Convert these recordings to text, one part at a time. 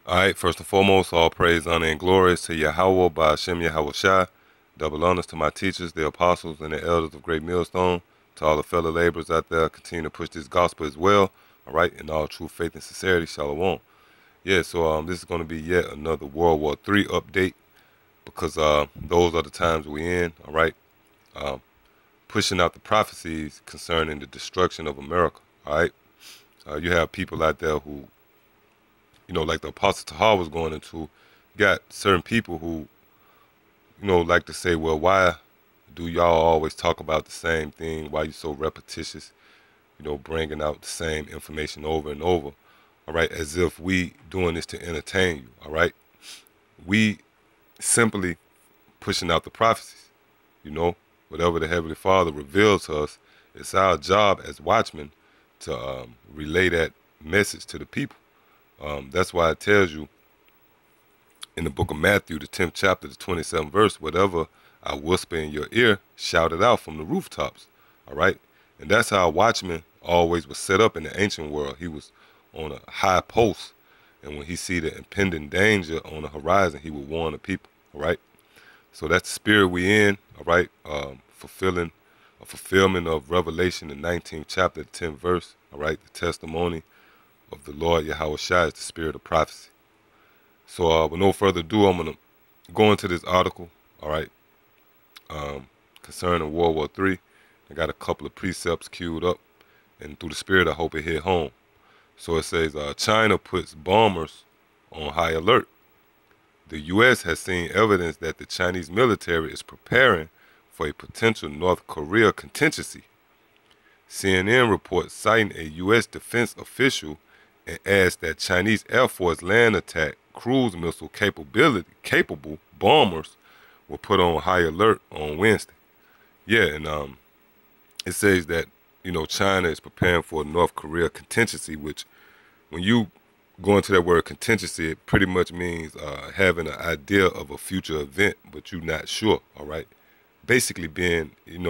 All right, first and foremost, all praise, honor, and glory is to Yahweh by Hashem Yahweh Shai. Double honors to my teachers, the apostles, and the elders of Great Millstone. To all the fellow laborers out there, continue to push this gospel as well. All right, in all true faith and sincerity, shalom. Yeah, so this is going to be yet another World War III update because those are the times we're in. All right, um, pushing out the prophecies concerning the destruction of America. All right, you have people out there who, like the Apostle Tahar was going into, you got certain people who, like to say, well, why do y'all always talk about the same thing? Why you so repetitious, bringing out the same information over and over, all right, as if we doing this to entertain you, all right? We simply pushing out the prophecies, whatever the Heavenly Father reveals to us, it's our job as watchmen to relay that message to the people. That's why it tells you in the book of Matthew, the 10th chapter, the 27th verse, whatever I whisper in your ear, shout it out from the rooftops, all right? And that's how a watchman always was set up in the ancient world. He was on a high post, and when he see the impending danger on the horizon, he would warn the people, all right? So that's the spirit we in, all right? Fulfillment of Revelation, the 19th chapter, the 10th verse, all right? The testimony of the Lord Yahweh Shai is the spirit of prophecy. So with no further ado, I'm going to go into this article, all right, concerning World War III. I got a couple of precepts queued up, and through the spirit, I hope it hit home. So it says, China puts bombers on high alert. The U.S. has seen evidence that the Chinese military is preparing for a potential North Korea contingency. CNN reports citing a U.S. defense official and adds that Chinese Air Force land attack cruise missile capable bombers were put on high alert on Wednesday. Yeah, and it says that, China is preparing for a North Korea contingency, which when you go into that word contingency, it pretty much means having an idea of a future event, but you're not sure, all right? Basically being, in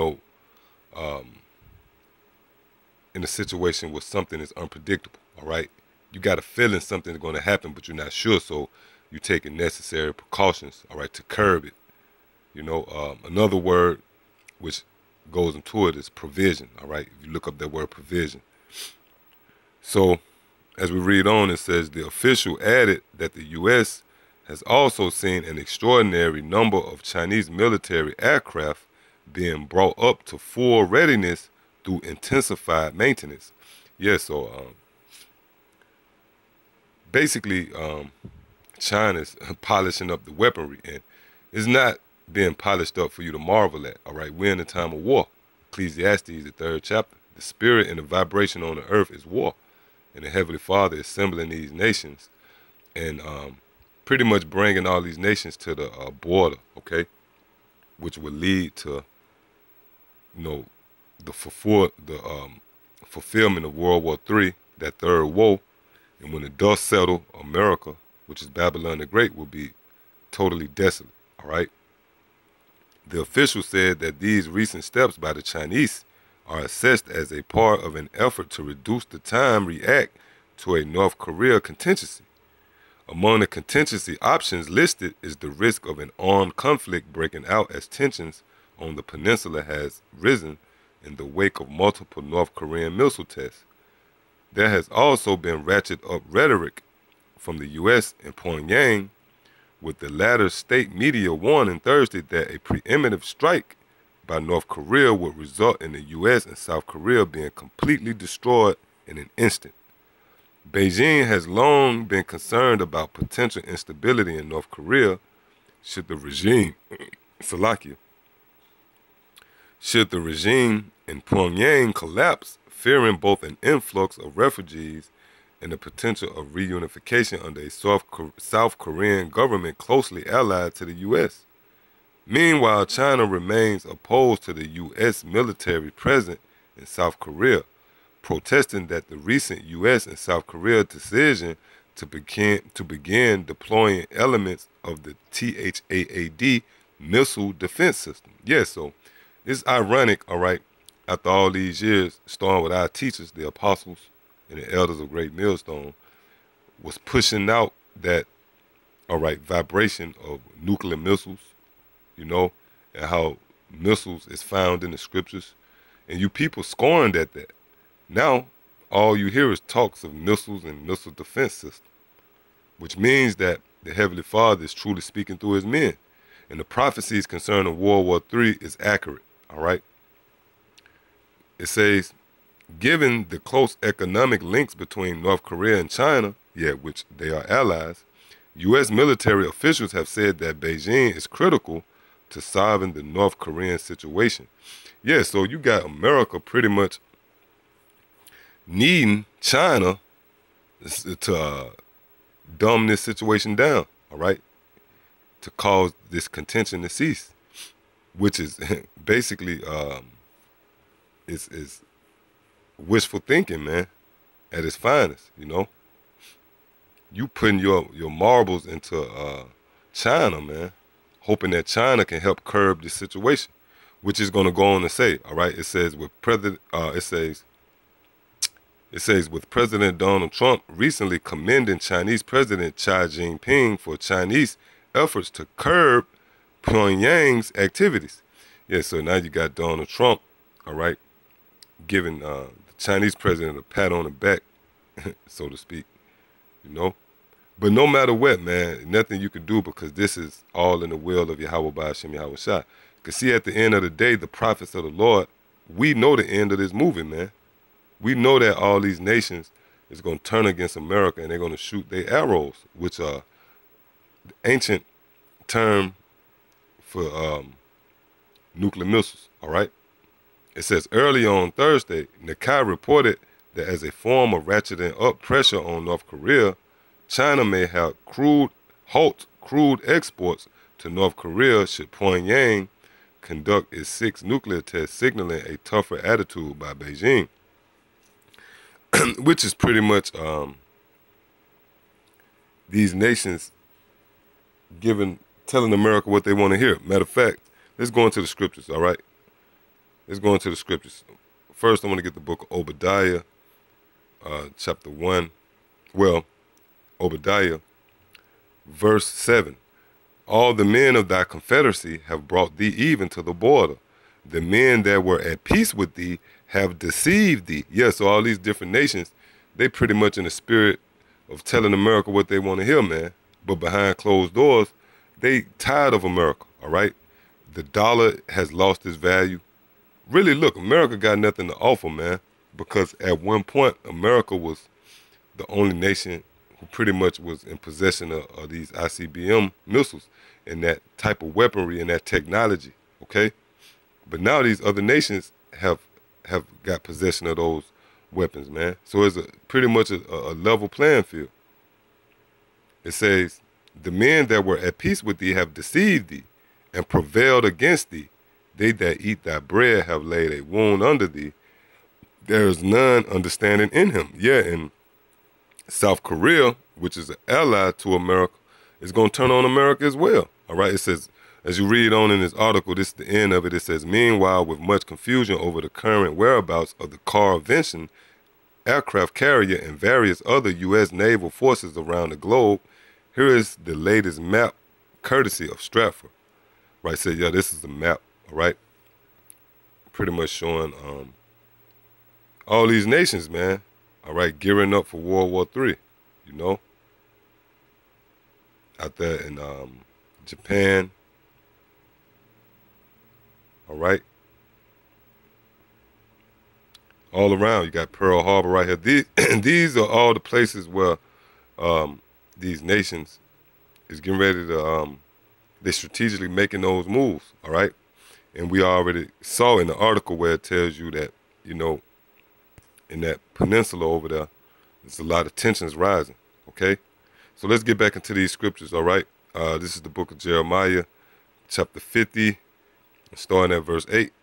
a situation where something is unpredictable, all right? You got a feeling something is going to happen, but you're not sure, so you're taking necessary precautions, all right, to curb it. Another word which goes into it is provision, all right? If you look up that word provision. So as we read on, it says the official added that the U.S. has also seen an extraordinary number of Chinese military aircraft being brought up to full readiness through intensified maintenance. Yeah, so basically China's polishing up the weaponry, and it's not being polished up for you to marvel at, all right? We're in a time of war. Ecclesiastes, the 3rd chapter. The spirit and the vibration on the earth is war. And the Heavenly Father is assembling these nations and pretty much bringing all these nations to the border, okay? Which will lead to, the fulfillment of World War III, that third woe. And when the dust settle, America, which is Babylon the Great, will be totally desolate, all right? The official said that these recent steps by the Chinese are assessed as a part of an effort to reduce the time react to a North Korea contingency. Among the contingency options listed is the risk of an armed conflict breaking out as tensions on the peninsula has risen in the wake of multiple North Korean missile tests. There has also been ratchet up rhetoric from the U.S. and Pyongyang, with the latter state media warning Thursday that a preemptive strike by North Korea would result in the U.S. and South Korea being completely destroyed in an instant. Beijing has long been concerned about potential instability in North Korea should the regime in Pyongyang collapse, fearing both an influx of refugees and the potential of reunification under a South Korean government closely allied to the U.S. Meanwhile, China remains opposed to the U.S. military presence in South Korea, protesting that the recent U.S. and South Korea decision to begin deploying elements of the THAAD missile defense system. Yeah, so it's ironic, all right, after all these years, starting with our teachers, the apostles and the elders of Great Millstone, was pushing out that, all right, vibration of nuclear missiles, you know, and how missiles is found in the scriptures, and you people scorned at that. Now, all you hear is talks of missiles and missile defense system, which means that the Heavenly Father is truly speaking through his men. And the prophecies concerning World War III is accurate, all right? It says, given the close economic links between North Korea and China, which they are allies, U.S. military officials have said that Beijing is critical to solving the North Korean situation. Yeah, so you got America pretty much needing China to dumb this situation down, all right, to cause this contention to cease, which is basically is wishful thinking, man, at its finest, you know. You putting your marbles into China, man, hoping that China can help curb this situation, which is going to go on to say, all right, it says with President Donald Trump recently commending Chinese President Xi Jinping for Chinese efforts to curb Pyongyang's activities. Yeah, so now you got Donald Trump, all right, giving the Chinese president a pat on the back, so to speak, you know. But no matter what, man, nothing you can do, because this is all in the will of Yahweh Ba'ashem Yahweh Shah. Because see, at the end of the day, the prophets of the Lord, we know the end of this movie, man. We know that all these nations is going to turn against America and they're going to shoot their arrows, which are the ancient term for nuclear missiles, all right? It says, early on Thursday, Nikkei reported that as a form of ratcheting up pressure on North Korea, China may have halt crude exports to North Korea should Pyongyang conduct its 6th nuclear test, signaling a tougher attitude by Beijing. Which is pretty much these nations telling America what they want to hear. Matter of fact, let's go into the scriptures, all right? Let's go into the scriptures. First, I want to get the book of Obadiah, chapter 1. Well, Obadiah, verse 7. All the men of thy confederacy have brought thee even to the border. The men that were at peace with thee have deceived thee. Yeah, so all these different nations, they pretty much in the spirit of telling America what they want to hear, man. But behind closed doors, they tired of America, all right? The dollar has lost its value. Really, look, America got nothing to offer, man, because at one point, America was the only nation who pretty much was in possession of these ICBM missiles and that type of weaponry and that technology, okay? But now these other nations have got possession of those weapons, man. So it's pretty much a level playing field. It says, the men that were at peace with thee have deceived thee and prevailed against thee. They that eat thy bread have laid a wound under thee. There is none understanding in him. Yeah, and South Korea, which is an ally to America, is going to turn on America as well. All right, it says, as you read on in this article, this is the end of it. It says, meanwhile, with much confusion over the current whereabouts of the Carl Vinson aircraft carrier and various other U.S. naval forces around the globe, here is the latest map courtesy of Stratford. Right, so yeah, this is the map, all right? Pretty much showing all these nations, man, all right, gearing up for World War III, you know? Out there in Japan, all right? All around, you got Pearl Harbor right here. These are all the places where these nations is getting ready to, they're strategically making those moves, all right? And we already saw in the article where it tells you that, you know, in that peninsula over there, there's a lot of tensions rising, okay? So let's get back into these scriptures, all right? This is the book of Jeremiah, chapter 50, starting at verse 8.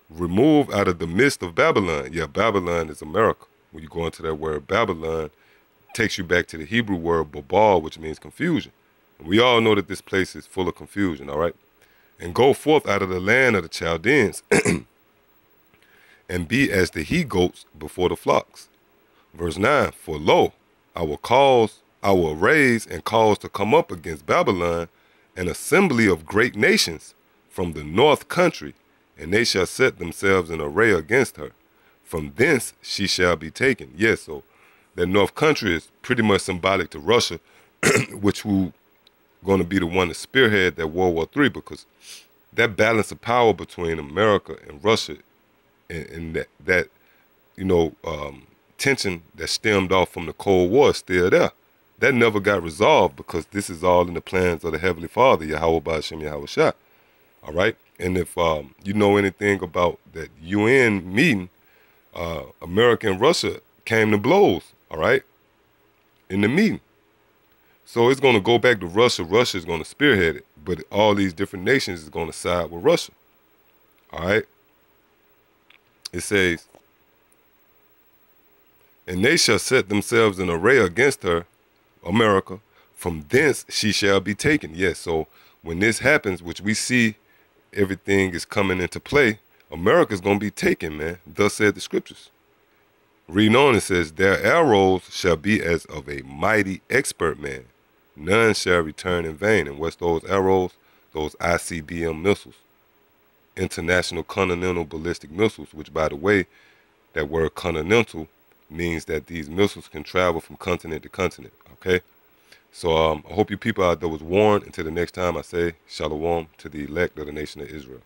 Remove out of the midst of Babylon. Yeah, Babylon is America. When you go into that word Babylon, it takes you back to the Hebrew word Babal, which means confusion. And we all know that this place is full of confusion, all right? And go forth out of the land of the Chaldeans and be as the he-goats before the flocks. Verse 9, for lo, I I will raise and cause to come up against Babylon an assembly of great nations from the north country, and they shall set themselves in array against her. From thence she shall be taken. Yes, so that north country is pretty much symbolic to Russia, which who going to be the one to spearhead that World War III, because that balance of power between America and Russia, and that tension that stemmed off from the Cold War is still there. That never got resolved because this is all in the plans of the Heavenly Father, Yahweh Ba'Shem Yahweh Shah. All right? And if you know anything about that UN meeting, America and Russia came to blows, all right, in the meeting. So it's going to go back to Russia. Russia is going to spearhead it, but all these different nations is going to side with Russia. All right? It says, and they shall set themselves in array against her, America. From thence she shall be taken. Yes, so when this happens, which we see everything is coming into play, America's going to be taken, man. Thus said the scriptures. Reading on, it says, their arrows shall be as of a mighty expert man. None shall return in vain. And what's those arrows? Those ICBM missiles. International Continental Ballistic Missiles, which, by the way, that word continental means that these missiles can travel from continent to continent, okay? So I hope you people out there was warned. Until the next time, I say shalom to the elect of the nation of Israel.